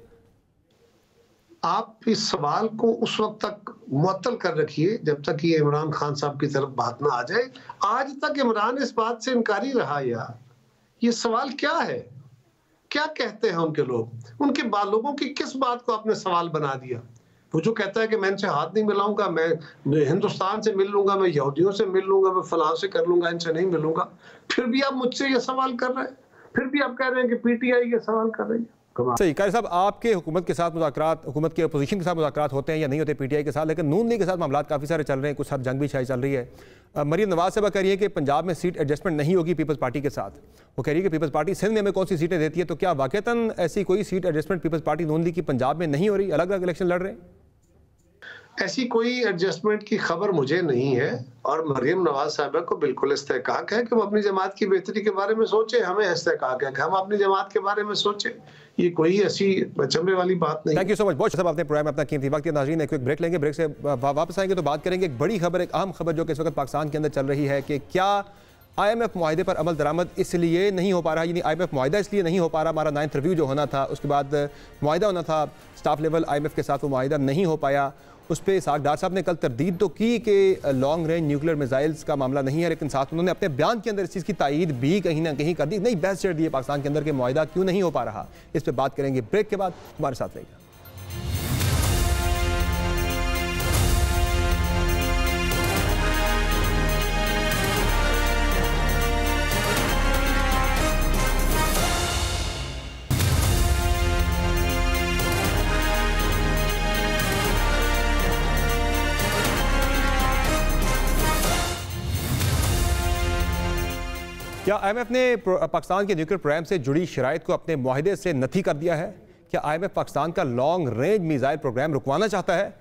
आप इस सवाल को उस वक्त तक मुअत्तल कर रखिए जब तक ये इमरान खान साहब की तरफ बात ना आ जाए। आज तक इमरान इस बात से इनकारी रहा। यार ये सवाल क्या है? क्या कहते हैं उनके लोग? उनके लोगों की किस बात को आपने सवाल बना दिया? वो जो कहता है कि मैं इनसे हाथ नहीं मिलाऊंगा, मैं हिंदुस्तान से मिल लूंगा, मैं यहूदियों से मिल लूंगा, मैं फलां से कर लूंगा, इनसे नहीं मिलूंगा, फिर भी आप मुझसे ये सवाल कर रहे हैं। फिर भी आप कह रहे हैं कि पीटीआई ये सवाल कर रही है। सही कारी साहब, आपके हुकूमत के साथ मुज़ाकरात, हुकूमत के अपोजिशन के साथ मुज़ाकरात होते हैं या नहीं होते पीटीआई के साथ, लेकिन नून लीग के साथ मामला काफ़ी सारे चल रहे हैं, कुछ हद जंग भी शायद चल रही है। मरीम नवाज साहब कह रही है कि पंजाब में सीट एडजस्टमेंट नहीं होगी पीपल्स पार्टी के साथ। वो कह रही है कि पीपल्स पार्टी सिंध में हमें कौन सी सीटें देती है, तो क्या वाकईतन ऐसी कोई सीट एडजस्टमेंट पीपल्स पार्टी नून लीग की पंजाब में नहीं हो रही? अलग अलग इलेक्शन लड़ रहे हैं। ऐसी कोई एडजस्टमेंट की खबर मुझे नहीं है और मरियम नवाज साहबा को बिल्कुल इस्तेहकाक है कि वो अपनी जमात की बेहतरी के बारे में सोचे। हमें इस्तेहकाक है कि हम अपनी जमात के बारे में सोचे। ये कोई ऐसी चंबे वाली बात नहीं। Thank you so much. बहुत साहब आपने प्रोग्राम में अपना कीमती वक्त दिया। नाज़रीन, एक ब्रेक लेंगे, ब्रेक से वापस आएंगे तो बात करेंगे एक बड़ी खबर, एक अहम खबर जो कि इस वक्त पाकिस्तान के अंदर चल रही है कि क्या IMF मुआहदे पर अमल दरामद इसलिए नहीं हो पा रहा, यानी IMF मुआहदा इसलिए नहीं हो पा रहा। हमारा 9th रिव्यू जो होना था, उसके बाद मुआहदा होना था स्टाफ लेवल IMF के साथ, वो मुआहदा नहीं हो पाया। उस पर इसहाक डार साहब ने कल तरदीद तो की कि लॉन्ग रेंज न्यूक्लियर मिसाइल्स का मामला नहीं है, लेकिन साथ उन्होंने अपने बयान के अंदर इस चीज़ की तायीद भी कहीं ना कहीं कर दी, नई बहस छेड़ दी है पाकिस्तान के अंदर कि मुआहदा क्यों नहीं हो पा रहा। इस पर बात करेंगे ब्रेक के बाद। हमारे साथ रहेगा। क्या IMF ने पाकिस्तान के न्यूक्लियर प्रोग्राम से जुड़ी शराइत को अपने मुआहदे से नफी कर दिया है? क्या IMF पाकिस्तान का लॉन्ग रेंज मिसाइल प्रोग्राम रुकवाना चाहता है?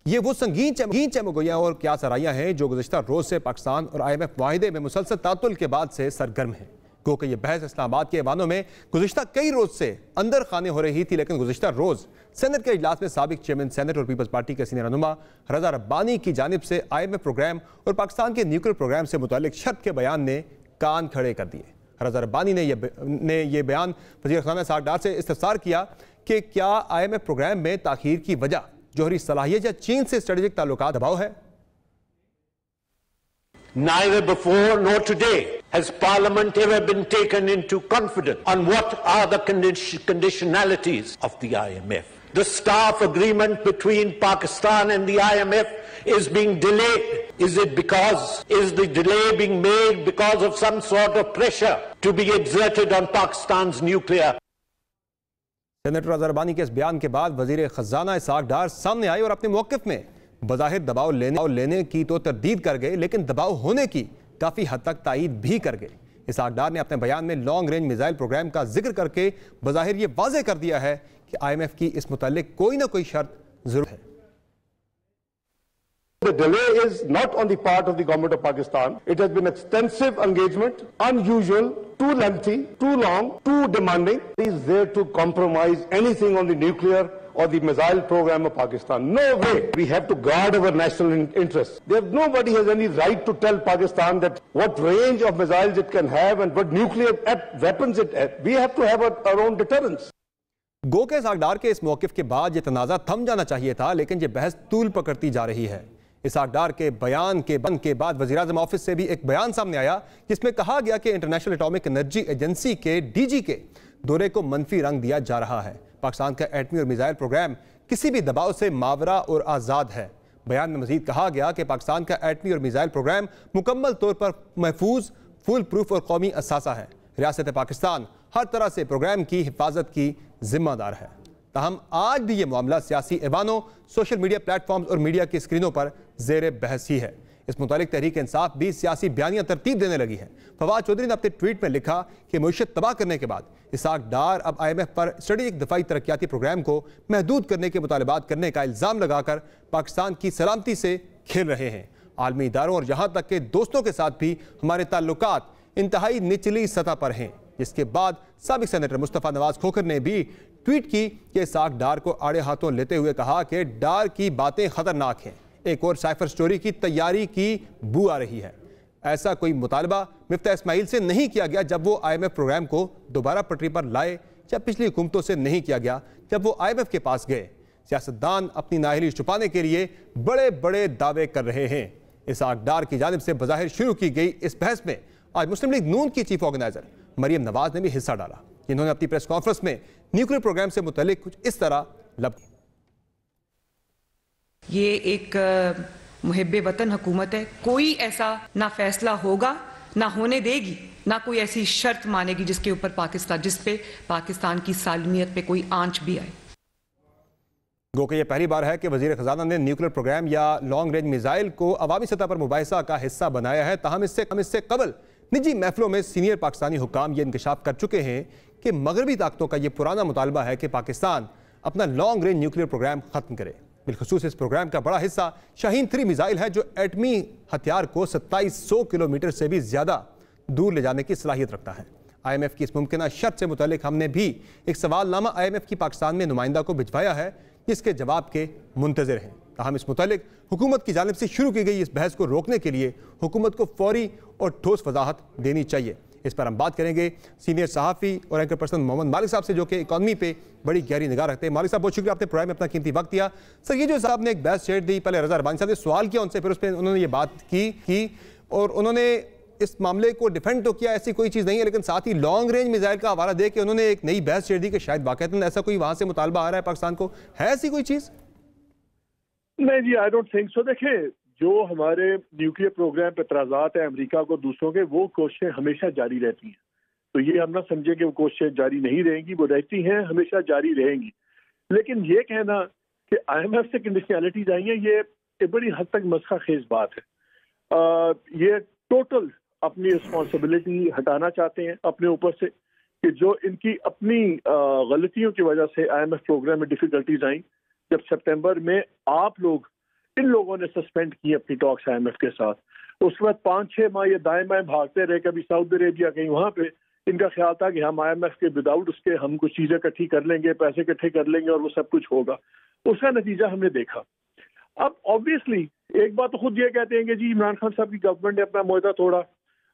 ये वो संगीन चमगोइयाँ और क्या सराइयाँ हैं जो गुज़श्ता रोज़ से पाकिस्तान और IMF मुआहदे में मुसलसल तातुल के बाद से सरगर्म है। क्योंकि ये बहस इस्लामाबाद के ऐवानों में गुज़श्ता कई रोज़ से अंदर खाने हो रही थी, लेकिन गुज़श्ता रोज़ सेनेट के इजलास में साबिक चेयरमैन सेनेट और पीपल्स पार्टी के सीनियर रहनुमा रज़ा रब्बानी की जानिब से IMF प्रोग्राम और पाकिस्तान के न्यूक्लियर प्रोग्राम से मुतालिक शर्त के बयान ने कान खड़े कर दिए। रज़ा रब्बानी ने यह बयान वज़ीर ख़ज़ाना इसहाक डार से इस्तफसार किया कि क्या IMF प्रोग्राम में ताख़ीर की वजह जोहरी सलाहियत या चीन से स्ट्रेटेजिक ताल्लुकात दबाव है? Neither before nor today has Parliament ever been taken into confidence on what are the conditionalities of the IMF. The staff agreement between Pakistan and the IMF is being delayed. Is the delay being made because of some sort of pressure to be exerted on Pakistan's nuclear? Senator Raza Rabbani के इस बयान के बाद वज़ीर ख़ज़ाना इसहाक डार सामने आए और अपने मौक़िफ़ में बज़ाहिर दबाव लेने की तो तरदीद कर गए, लेकिन दबाव होने की काफ़ी हद तक तायीद भी कर गए। इसहाक डार ने अपने बयान में लॉन्ग रेंज मिसाइल प्रोग्राम का जिक्र करके बज़ाहिर ये वाज़ेह कर दिया है कि IMF की इस मुताल्लिक़ कोई ना कोई शर्त ज़रूर है। The delay is not on the part of the government of Pakistan. It has been extensive engagement, unusual, too lengthy, too long, too demanding. It is there to compromise anything on the nuclear or the missile program of Pakistan. No way. We have to guard our national interests. Nobody has any right to tell Pakistan that what range of missiles it can have and what nuclear weapons it has. We have to have our own deterrence. गो के इसहाक डार के इस मौक़िफ़ के बाद ये तनाज़ा थम जाना चाहिए था, लेकिन ये बहस तूल पकड़ती जा रही है। इसहाक डार के बयान के बाद वज़ीर-ए-आज़म ऑफिस से भी एक बयान सामने आया जिसमें कहा गया कि इंटरनेशनल एटॉमिक एनर्जी एजेंसी के DG के दौरे को मनफी रंग दिया जा रहा है। पाकिस्तान का एटमी और मिसाइल प्रोग्राम किसी भी दबाव से मावरा और आज़ाद है। बयान में मज़ीद कहा गया कि पाकिस्तान का एटमी और मिसाइल प्रोग्राम मुकम्मल तौर पर महफूज, फुल प्रूफ और कौमी असासा है। रियासत पाकिस्तान हर तरह से प्रोग्राम की हिफाजत की जिम्मेदार है। ताहम आज भी ये मामला सियासी ऐवानों, सोशल मीडिया प्लेटफॉर्म्स और मीडिया की स्क्रीनों पर ज़ेर बहस ही है। इस मुतालिक तहरीक इंसाफ भी सियासी बयानियां तरतीब देने लगी है। फवाद चौधरी ने अपने ट्वीट में लिखा कि मईशत तबाह करने के बाद इसहाक डार अब IMF पर स्ट्रेटेजिक दफाई तरक्याती प्रोग्राम को महदूद करने के मुतालबात करने का इल्ज़ाम लगाकर पाकिस्तान की सलामती से खेल रहे हैं। आलमी इदारों और यहाँ तक के दोस्तों के साथ भी हमारे ताल्लुकात इंतहाई निचली सतह पर हैं, जिसके बाद साबिक सेनेटर मुस्तफ़ा नवाज खोखर ने भी ट्वीट की कि इसहाक डार को आड़े हाथों लेते हुए कहा कि डार की बातें खतरनाक हैं। एक और साइफर स्टोरी की तैयारी की बू आ रही है। ऐसा कोई मुतालबा मिफ्ता इस्माइल से नहीं किया गया जब वो IMF प्रोग्राम को दोबारा पटरी पर लाए, या पिछली हुकूमतों से नहीं किया गया जब वो IMF के पास गए। सियासतदान अपनी नाअहली छुपाने के लिए बड़े बड़े दावे कर रहे हैं। इसहाक डार की जानिब से बज़ाहिर शुरू की गई इस बहस में आज मुस्लिम लीग नून की चीफ ऑर्गेनाइजर मरियम नवाज ने भी हिस्सा डाला। इन्होंने अपनी प्रेस कॉन्फ्रेंस में न्यूक्लियर प्रोग्राम से मुतल्लिक कुछ इस तरह लब ये एक मुहिब्बे वतन हुकूमत है। कोई ऐसा ना फैसला होगा, ना होने देगी, ना कोई ऐसी शर्त मानेगी जिस पे पाकिस्तान की सालमियत पे कोई आंच भी आए। गो कि यह पहली बार है कि वजीर खजाना ने न्यूक्लियर प्रोग्राम या लॉन्ग रेंज मिसाइल को अवामी सतह पर मुबाहिसा का हिस्सा बनाया है। ताहम इससे कबल निजी महफिलों में सीनियर पाकिस्तानी हुक्काम ये इंकशाफ कर चुके हैं कि मगरबी ताकतों का यह पुराना मुतालबा है कि पाकिस्तान अपना लॉन्ग रेंज न्यूक्लियर प्रोग्राम खत्म करे। बिलखुसूस इस प्रोग्राम का बड़ा हिस्सा शाहीन 3 मिसाइल है, जो एटमी हथियार को 2700 किलोमीटर से भी ज्यादा दूर ले जाने की सलाहियत रखता है। IMF की इस मुमकिना शर्त से मुतालिक हमने भी एक सवालनामा IMF की पाकिस्तान में नुमाइंदा को भिजवाया है, जिसके जवाब के मुंतज़िर हैं। ताहम इस मुतालिक हुकूमत की जानिब से शुरू की गई इस बहस को रोकने के लिए हुकूमत को फौरी और ठोस वजाहत देनी चाहिए। इस पर हम बात करेंगे सीनियर सहाफ़ी और एंकर पर्सन मोहम्मद मालिक साहब से, जो कि इकॉनमी पे बड़ी गहरी निगाह रखते हैं। मालिक साहब, बहुत शुक्रिया, आपने प्रोग्राम में अपना कीमती वक्त दिया। सर, ये जो साहब ने एक बहस छेड़ दी, पहले रज़ा रबानी साहब ने सवाल किया उनसे, फिर उस पर उन्होंने ये बात की और उन्होंने इस मामले को डिफेंड तो किया, ऐसी कोई चीज़ नहीं है, लेकिन साथ ही लॉन्ग रेंज मिसाइल का हवाला दे के उन्होंने एक नई बहस छेड़ दी कि शायद वाकईतन ऐसा कोई वहाँ से मुतालबा आ रहा है पाकिस्तान को। है ऐसी कोई चीज़? नहीं जी, आई डोंट थिंक सो। देखें, जो हमारे न्यूक्लियर प्रोग्राम पे एतराज़ात है अमेरिका को दूसरों के, वो कोशिशें हमेशा जारी रहती हैं। तो ये हम ना समझे कि वो कोशिशें जारी नहीं रहेंगी, वो रहती हैं, हमेशा जारी रहेंगी। लेकिन ये कहना कि IMF से कंडीशनैलिटीज आई हैं, ये एक बड़ी हद तक मसखा खेज बात है। ये टोटल अपनी रिस्पॉन्सिबिलिटी हटाना चाहते हैं अपने ऊपर से, कि जो इनकी अपनी गलतियों की वजह से IMF प्रोग्राम में डिफिकल्टीज आई। जब सितंबर में आप लोग इन लोगों ने सस्पेंड की अपनी टॉक्स IMF के साथ, उसके बाद 5-6 माह ये दाएं बाएं भागते रहे, कभी सऊदी अरेबिया, कहीं वहां पे। इनका ख्याल था कि हम IMF के विदाउट उसके हम कुछ चीजें इकट्ठी कर लेंगे, पैसे इकट्ठे कर लेंगे और वो सब कुछ होगा। उसका नतीजा हमने देखा। अब ऑब्वियसली एक बात तो खुद ये कहते हैं कि जी इमरान खान साहब की गवर्नमेंट ने अपना मुआहदा तोड़ा,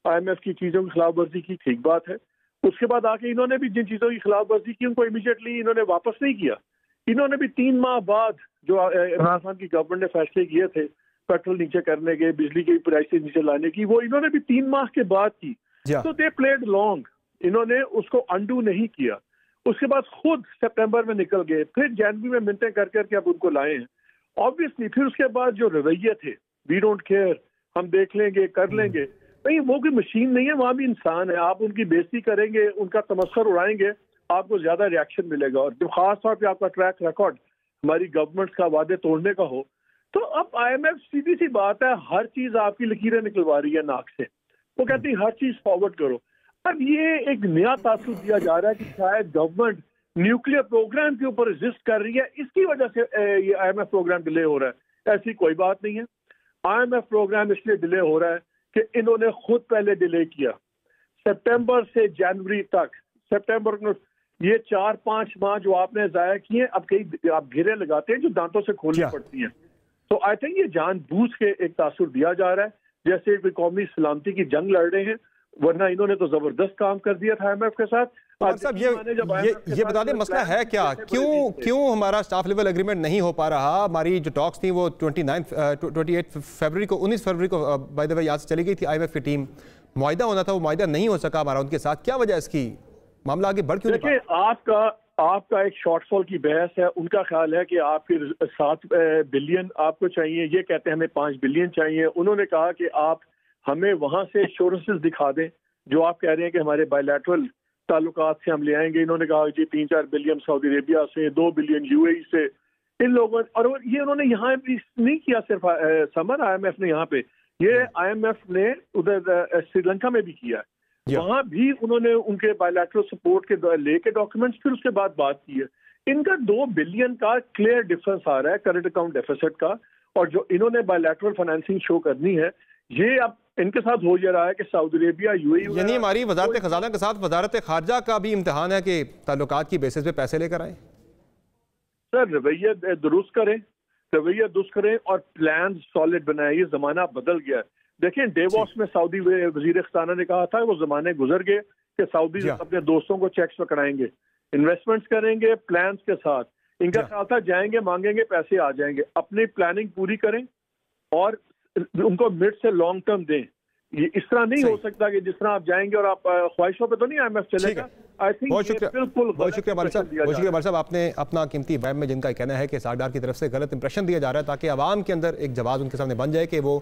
IMF की चीजों की खिलाफ वर्जी की, ठीक बात है। उसके बाद आके इन्होंने भी जिन चीजों की खिलाफ वर्जी की उनको इमीडिएटली इन्होंने वापस नहीं किया। इन्होंने भी 3 माह बाद जो इमरान खान की गवर्नमेंट ने फैसले किए थे पेट्रोल नीचे करने के, बिजली की प्राइसेस नीचे लाने की, वो इन्होंने भी 3 माह के बाद की। तो दे प्लेड लॉन्ग, इन्होंने उसको अंडू नहीं किया। उसके बाद खुद सितंबर में निकल गए, फिर जनवरी में मिन्नतें कर करके अब उनको लाए हैं। ऑब्वियसली फिर उसके बाद जो रवैये थे, वी डोंट केयर, हम देख लेंगे, कर लेंगे, नहीं, वो कोई मशीन नहीं है, वहां भी इंसान है। आप उनकी बेइज्जती करेंगे, उनका तमस्खुर उड़ाएंगे, आपको ज्यादा रिएक्शन मिलेगा। और जब खास तौर पे आपका ट्रैक रिकॉर्ड हमारी गवर्नमेंट का वादे तोड़ने का हो, तो अब IMF सीधी सी बात है, हर चीज आपकी लकीरें निकलवा रही है नाक से। वो कहती है हर चीज फॉरवर्ड करो। अब ये एक नया तासुर दिया जा रहा है कि शायद गवर्नमेंट न्यूक्लियर प्रोग्राम के ऊपर रेजिस्ट कर रही है, इसकी वजह से ये IMF प्रोग्राम डिले हो रहा है। ऐसी कोई बात नहीं है। IMF प्रोग्राम इसलिए डिले हो रहा है कि इन्होंने खुद पहले डिले किया। सितंबर से जनवरी तक, सितंबर में ये 4-5 माह जो आपने जाया किए, अब कई आप घेरे लगाते हैं जो दांतों से खोलनी पड़ती हैं। तो आई थिंक ये जानबूझ के एक तासुर दिया जा रहा है, जैसे कोई कौमी सलामती की जंग लड़ रहे हैं, वरना इन्होंने तो जबरदस्त काम कर दिया था IMF के साथ। साहब ये बता दें मसला है क्या, क्यों हमारा स्टाफ लेवल एग्रीमेंट नहीं हो पा रहा? हमारी जो टॉक्स थी वो 28 फरवरी को, 19 फरवरी को बाय द वे यहाँ से चली गई थी IMF की टीम। मुआहिदा होना था, वो मुआहिदा नहीं हो सका हमारा उनके साथ। क्या वजह इसकी? मामला आगे बढ़ क्यों नहीं? देखिए, आपका एक शॉर्टफॉल की बहस है। उनका ख्याल है कि आपके 7 बिलियन आपको चाहिए, ये कहते हैं हमें 5 बिलियन चाहिए। उन्होंने कहा कि आप हमें वहां से एश्योरेंसेस दिखा दें जो आप कह रहे हैं कि हमारे बायलैटरल ताल्लुकात से हम ले आएंगे। इन्होंने कहा जी 3-4 बिलियन सऊदी अरेबिया से, 2 बिलियन UAE से। इन लोगों और ये उन्होंने यहाँ नहीं किया सिर्फ समर IMF ने, यहाँ पे ये IMF ने उधर श्रीलंका में भी किया है। वहां भी उन्होंने उनके बायलैटरल सपोर्ट के लेके डॉक्यूमेंट्स, फिर उसके बाद बात की है। इनका 2 बिलियन का क्लियर डिफरेंस आ रहा है करंट अकाउंट डेफिसिट का, और जो इन्होंने बायलैटरल फाइनेंसिंग शो करनी है, ये अब इनके साथ हो जा रहा है कि सऊदी अरेबिया, यूएई, यानी हमारी वजारत खजाना के साथ वजारत खारजा का भी इम्तिहान है कि ताल्लुकात की बेसिस पे पैसे लेकर आए। सर रवैया दुरुस्त करें, रवैया दुरुस्त करें और प्लान सॉलिड बनाए। ये जमाना बदल गया है। देखें डेवोस में सऊदी वजीर खजाना ने कहा था वो जमाने गुजर गए कि सऊदी अपने दोस्तों को चेक्स पकड़ाएंगे, इन्वेस्टमेंट्स करेंगे प्लान्स के साथ। इनका ख्याल था जाएंगे मांगेंगे पैसे आ जाएंगे। अपनी प्लानिंग पूरी करें और उनको मिड से लॉन्ग टर्म दें। ये इस तरह नहीं हो सकता कि जिस तरह आप जाएंगे और आप ख्वाहिशों पे तो नहीं IMF चलेगा। आई थिंक बहुत शुक्रिया, बिल्कुल बहुत शुक्रिया बाल साहब, बहुत शुक्रिया बाल साहब। आपने अपना कीमती बैम में जिनका कहना है कि सागडार की तरफ से गलत इंप्रेशन दिया जा रहा है ताकि आवाम के अंदर एक जवाब उनके सामने बन जाए कि वो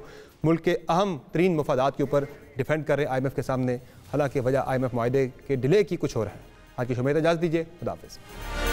मुल्क के अहम तरीन मफादात के ऊपर डिफेंड कर रहे हैं IMF के सामने, हालांकि वजह IMF मुआहदे के डिले की कुछ और है। आज की शुमेत इजाज़त दीजिए, खुदा हाफिज़।